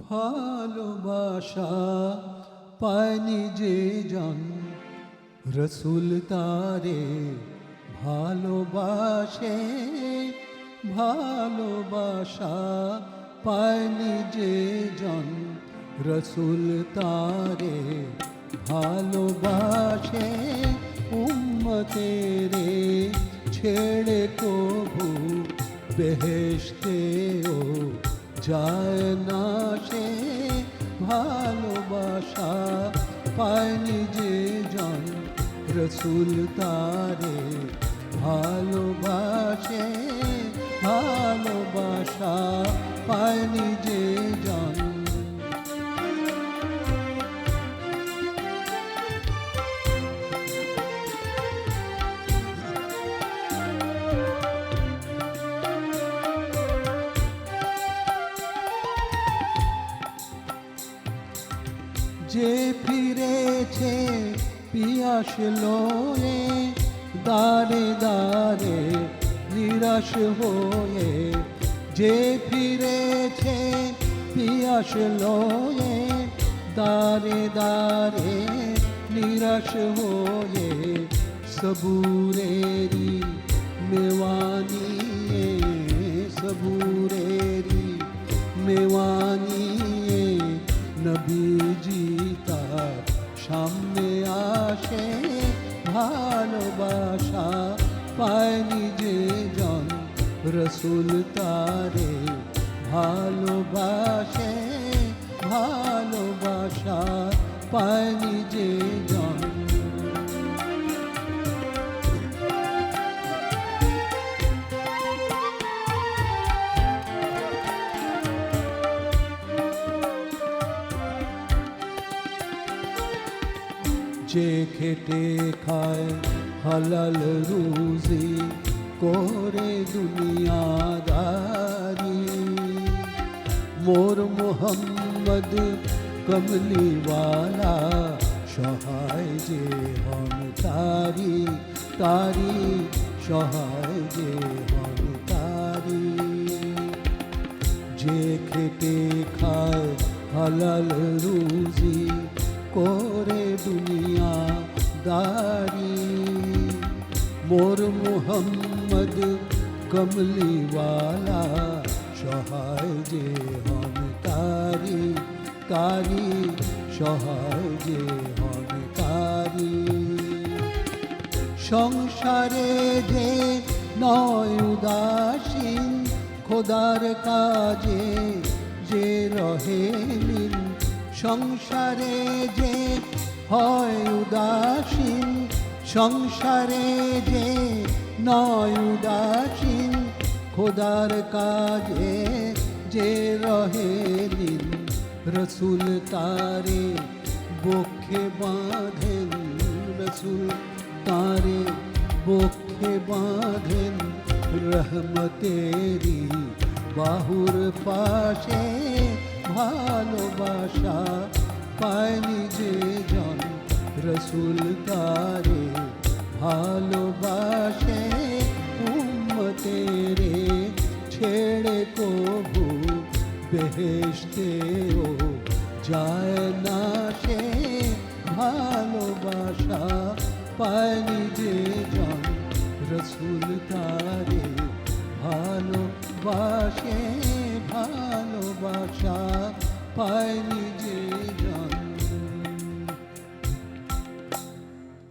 ভালোবাসা পায়নি যে জন রসুল তারে ভালোবাসে। ভালোবাসা পায়নি যে জন রসুল তারে ভালোবাসে। উম্মতেরে ছেড়ে কবু বেহেশতেও যায় না সে। ভালোবাসা পায়নি যে জন রসুল তারে ভালোবাসে। ভালোবাসা পায়নি যে জন। যে ফিরেছে পিয়াস লয়ে দারে দারে নিরাশ হয়ে। যে ফিরেছে পিয়াস লয়ে দারে দারে নিরাশ হয়ে। সবুরেরি মেওয়ানিয়ে সবুরেরি মেওয়ানিয়ে নবীজি তার সামনে আসে। ভালোবাসা পায়নি যে জন রসুল তারে ভালোবাসে। ভালোবাসা পায়নি যে জন। যে খেটে খায় হালাল রুজি করে দুনিয়াদারি। মোর মোহাম্মদ কমলিওয়ালা সহায় যে হন তারি তারি সহায় যে হন তারি। যে খেটে খায় হালাল রুজি করে দুনিয়াদারি। মোর মোহাম্মদ কমলিওয়ালা সহায় যে হন তারি তারি সহায় যে হন তারি। সংসারে যে নয় উদাসীন খোদার কাজে যে রহে লীন। সংসারে যে হয় উদাসীন সংসারে যে নয় উদাসীন খোদার কাজে যে রহে লীন। রসুল তারে বক্ষে বাঁধেন রসুল তারে বক্ষে বাঁধেন। রহমতেরি বাহুর পাশে। ভালোবাসা পায়নি যে জন রসুল তারে ভালোবাসে। উম্মতেরে ছেড়ে কবু বেহেশতেও যায় না সে। ভালোবাসা পায়নি যে জন রসুল তারে ভালোবাসে। ভালোবাসা পায়নি যে জন।